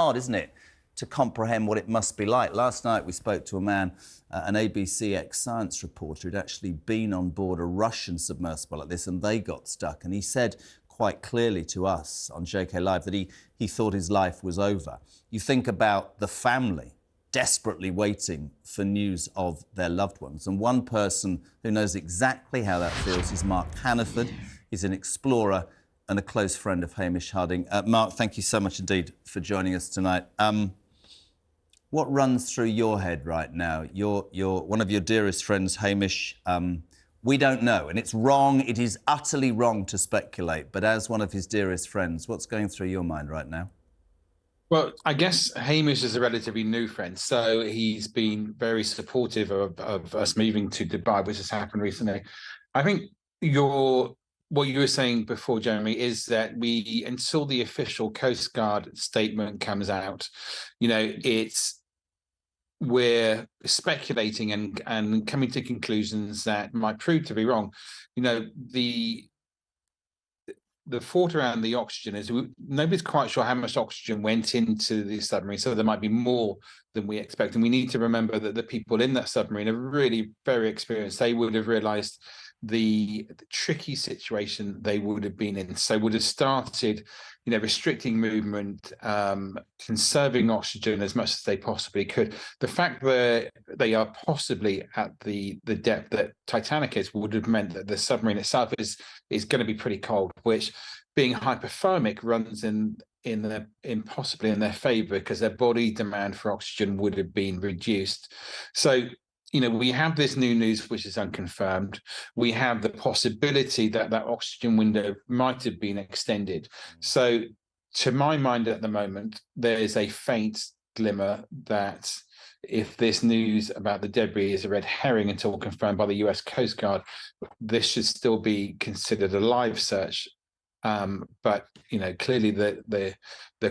hard, isn't it, to comprehend what it must be like. Last night we spoke to a man, an ABC ex-science reporter who'd actually been on board a Russian submersible like this, and they got stuck. And he said quite clearly to us on JK Live that he thought his life was over. You think about the family desperately waiting for news of their loved ones. And one person who knows exactly how that feels is Mark Hannford. He's an explorer and a close friend of Hamish Harding. Mark, thank you so much indeed for joining us tonight. What runs through your head right now? You're one of your dearest friends, Hamish. We don't know, and it's wrong. It is utterly wrong to speculate. But as one of his dearest friends, what's going through your mind right now? Well, I guess Hamish is a relatively new friend, so he's been very supportive of us moving to Dubai, which has happened recently. I think what you were saying before, Jeremy, is that until the official Coast Guard statement comes out, we're speculating and coming to conclusions that might prove to be wrong. The thought around the oxygen is nobody's quite sure how much oxygen went into the submarine, so there might be more than we expect. And we need to remember that the people in that submarine are really very experienced. They would have realized the tricky situation they would have been in, so would have started restricting movement, conserving oxygen as much as they possibly could. The fact that they are possibly at the depth that Titanic is would have meant that the submarine itself is going to be pretty cold, which, being hypothermic, runs possibly in their favor because their body demand for oxygen would have been reduced. So we have this new news which is unconfirmed. We have the possibility that oxygen window might have been extended. So to my mind at the moment, there is a faint glimmer that if this news about the debris is a red herring until confirmed by the US Coast Guard, this should still be considered a live search. But clearly the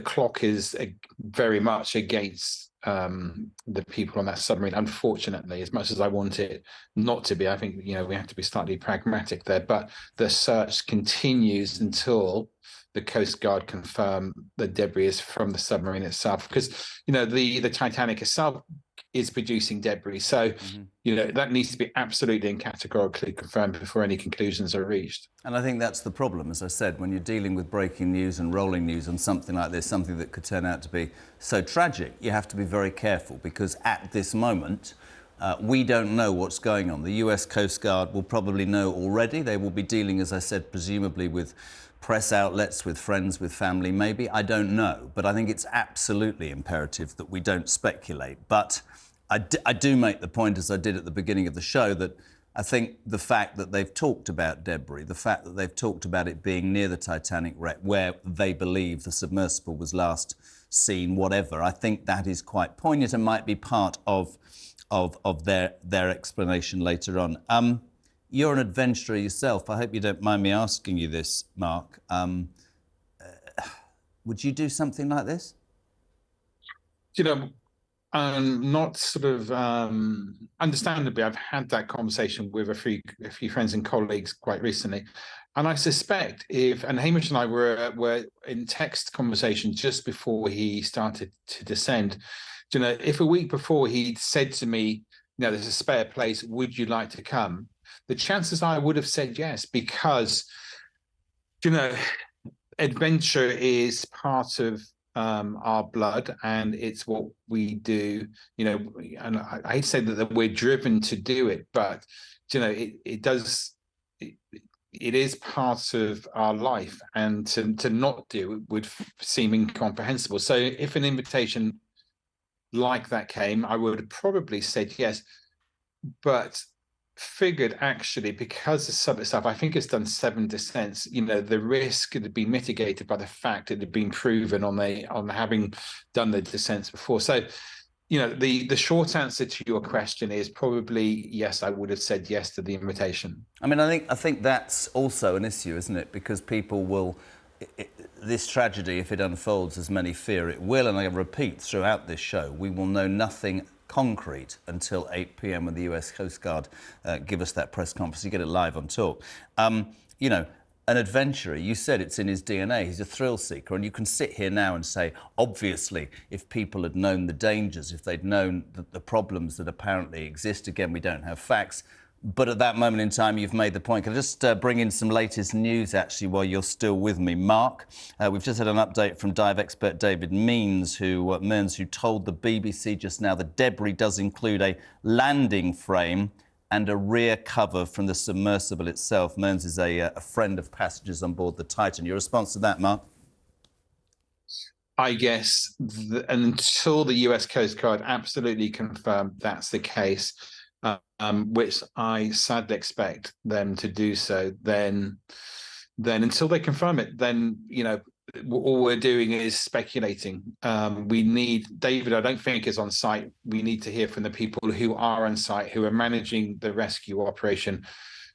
clock is very much against the people on that submarine, unfortunately. As much as I want it not to be, I think we have to be slightly pragmatic there. But the search continues until the Coast Guard confirm the debris is from the submarine itself, because the Titanic itself is producing debris, so that needs to be absolutely and categorically confirmed before any conclusions are reached. And I think that's the problem, as I said, when you're dealing with breaking news and rolling news on something like this, something that could turn out to be so tragic, you have to be very careful, because at this moment we don't know what's going on. The US Coast Guard will probably know already. They will be dealing, as I said, presumably with press outlets, with friends, with family, maybe. I don't know. But I think it's absolutely imperative that we don't speculate. But I do make the point, as I did at the beginning of the show, that I think the fact that they've talked about debris, the fact that they've talked about it being near the Titanic wreck, where they believe the submersible was last seen, whatever, I think that is quite poignant and might be part of their explanation later on. You're an adventurer yourself. I hope you don't mind me asking you this, Mark. Would you do something like this? Not sort of understandably, I've had that conversation with a few friends and colleagues quite recently, and I suspect and Hamish and I were in text conversation just before he started to descend. If a week before he'd said to me, there's a spare place, would you like to come? The chances I would have said yes, because adventure is part of our blood, and it's what we do, and I say that we're driven to do it, but it is part of our life, and to not do it would seem incomprehensible. So if an invitation like that came, I would have probably said yes, but figured actually, because the sub itself, I think it's done 7 descents, the risk could be mitigated by the fact it had been proven on having done the descents before. So the short answer to your question is probably yes. I would have said yes to the invitation. I mean, I think that's also an issue, isn't it? Because people will, this tragedy, if it unfolds as many fear it will, and I repeat throughout this show, we will know nothing concrete until 8 p.m. when the US Coast Guard give us that press conference. You get it live on Talk. an adventurer. You said it's in his DNA. He's a thrill seeker. And you can sit here now and say, obviously, if people had known the dangers, if they'd known the problems that apparently exist, again, we don't have facts. But at that moment in time, you've made the point. Can I just bring in some latest news, actually, while you're still with me? Mark, we've just had an update from dive expert David Mearns, who told the BBC just now the debris does include a landing frame and a rear cover from the submersible itself. Mearns is a friend of passengers on board the Titan. Your response to that, Mark? I guess until the US Coast Guard absolutely confirmed that's the case, which I sadly expect them to do so, then until they confirm it, then, you know, all we're doing is speculating. We need, David, I don't think is on site. We need to hear from the people who are on site, who are managing the rescue operation.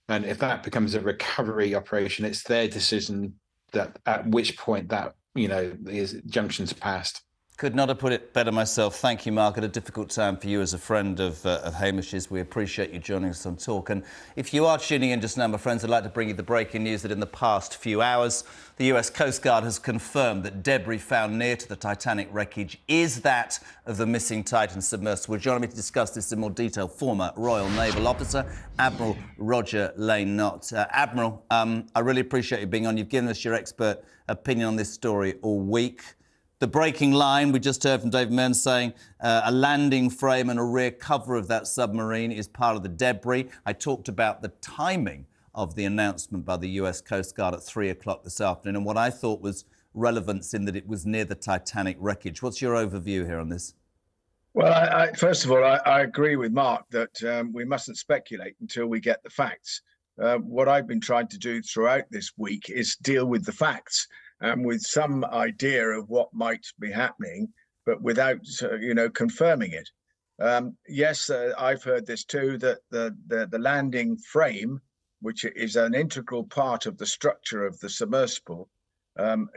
And if that becomes a recovery operation, it's their decision that at which point that, you know, is junctions passed. Could not have put it better myself. Thank you, Mark. At a difficult time for you as a friend of Hamish's. We appreciate you joining us on Talk. And if you are tuning in just now, my friends, I'd like to bring you the breaking news that in the past few hours, the US Coast Guard has confirmed that debris found near to the Titanic wreckage is that of the missing Titan submersible. Joining me to discuss this in more detail, former Royal Naval Officer, Admiral Roger Lane-Knott. Admiral, I really appreciate you being on. You've given us your expert opinion on this story all week. The breaking line, we just heard from David Mearns saying a landing frame and a rear cover of that submarine is part of the debris. I talked about the timing of the announcement by the US Coast Guard at 3 o'clock this afternoon and what I thought was relevance in that it was near the Titanic wreckage. What's your overview here on this? Well, first of all, I agree with Mark that we mustn't speculate until we get the facts. What I've been trying to do throughout this week is deal with the facts. With some idea of what might be happening, but without, confirming it. Yes, I've heard this too, that the landing frame, which is an integral part of the structure of the submersible,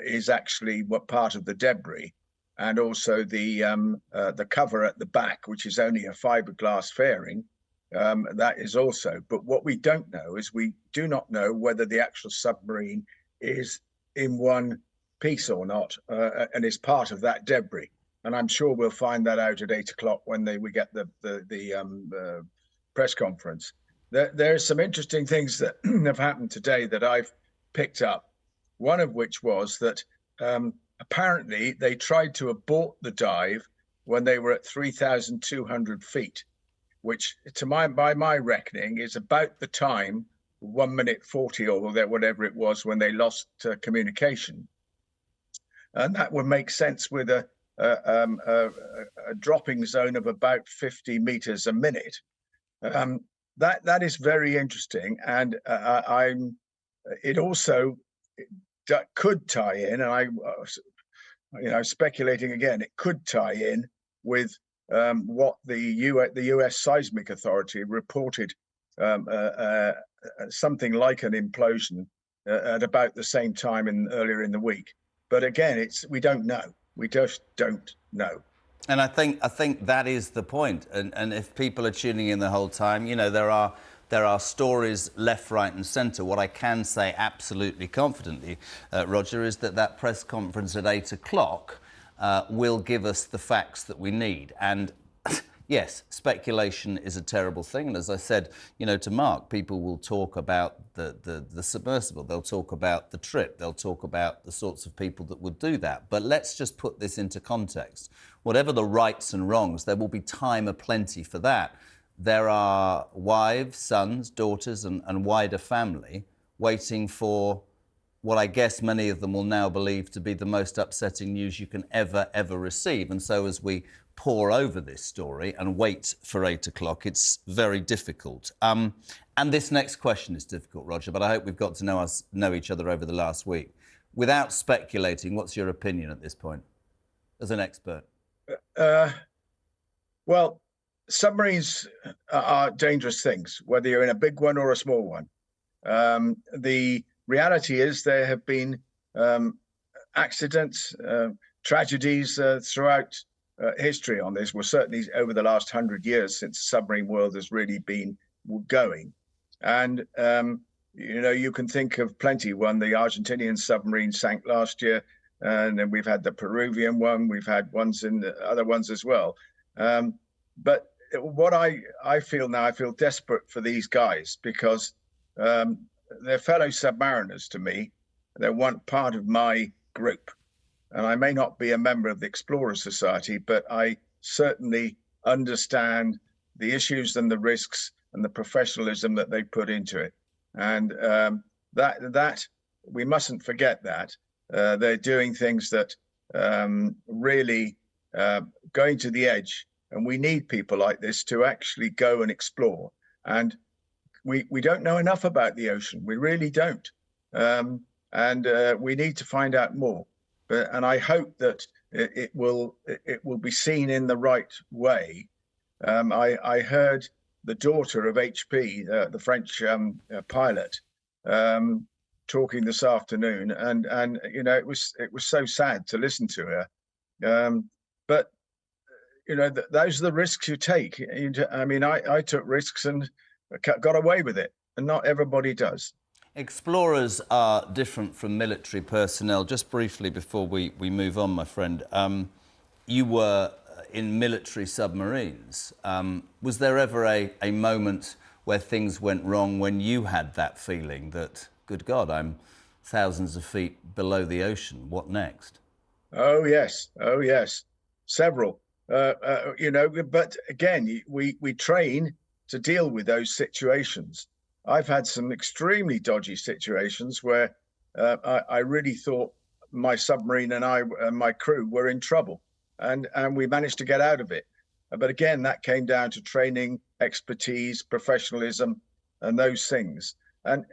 is actually what part of the debris, and also the cover at the back, which is only a fiberglass fairing, that is also. But what we don't know is we do not know whether the actual submarine is in one piece or not, and is part of that debris. And I'm sure we'll find that out at 8 o'clock when we get the press conference. There are some interesting things that have happened today that I've picked up. One of which was that apparently they tried to abort the dive when they were at 3,200 feet, which by my reckoning is about the time 1 minute 40 or whatever it was when they lost communication, and that would make sense with a dropping zone of about 50 meters a minute. That is very interesting, and it also could tie in, and I'm speculating again. It could tie in with what the U.S. Seismic Authority reported. Something like an implosion at about the same time earlier in the week. But again, we don't know. We just don't know. And I think that is the point. And if people are tuning in the whole time, you know, there are stories left, right and centre. What I can say absolutely confidently, Roger, is that press conference at 8 o'clock will give us the facts that we need. And yes, speculation is a terrible thing. And as I said, to Mark, people will talk about the submersible. They'll talk about the trip. They'll talk about the sorts of people that would do that. But let's just put this into context. Whatever the rights and wrongs, there will be time aplenty for that. There are wives, sons, daughters, and wider family waiting for what I guess many of them will now believe to be the most upsetting news you can ever receive. And so as we pore over this story and wait for 8 o'clock, it's very difficult. And this next question is difficult, Roger, but I hope we've got to know each other over the last week. Without speculating, what's your opinion at this point, as an expert? Well, submarines are dangerous things, whether you're in a big one or a small one. The reality is there have been accidents, tragedies throughout history on this. Well, certainly over the last 100 years since the submarine world has really been going. And, You know, you can think of plenty. One, the Argentinian submarine sank last year, and then we've had the Peruvian one. We've had ones in the other ones as well. But what I feel now, I feel desperate for these guys because they're fellow submariners to me. They're one part of my group. And I may not be a member of the Explorer Society, but I certainly understand the issues and the risks and the professionalism that they put into it. And that we mustn't forget that. They're doing things that really going to the edge. And we need people like this to actually go and explore. And we don't know enough about the ocean. We really don't. And we need to find out more. And I hope that it will be seen in the right way. I heard the daughter of HP, the French pilot, talking this afternoon, and you know, it was so sad to listen to her. But you know, those are the risks you take. I mean, I took risks and got away with it, and not everybody does. Explorers are different from military personnel. Just briefly before we move on, my friend, you were in military submarines. Was there ever a moment where things went wrong when you had that feeling that, good God, I'm thousands of feet below the ocean, what next? Oh, yes. Oh, yes. Several. You know, but again, we train to deal with those situations. I've had some extremely dodgy situations where I really thought my submarine and I and my crew were in trouble, and we managed to get out of it. But again, that came down to training, expertise, professionalism, and those things. And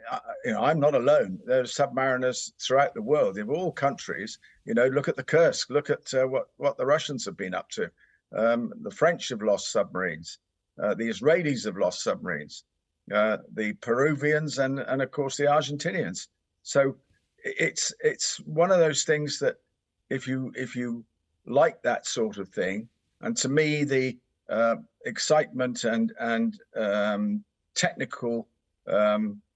you know, I'm not alone. There are submariners throughout the world, in all countries. You know, look at the Kursk. Look at what the Russians have been up to. The French have lost submarines. The Israelis have lost submarines. The Peruvians and of course the Argentinians. So it's one of those things that if you like that sort of thing, and to me the excitement and technical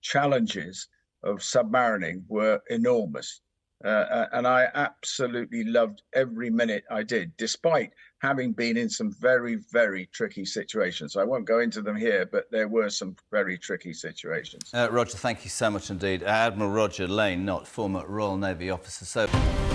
challenges of submarining were enormous. And I absolutely loved every minute I did, despite having been in some very, very tricky situations. I won't go into them here, but there were some very tricky situations. Roger, thank you so much indeed. Admiral Roger Lane, not former Royal Navy officer. So.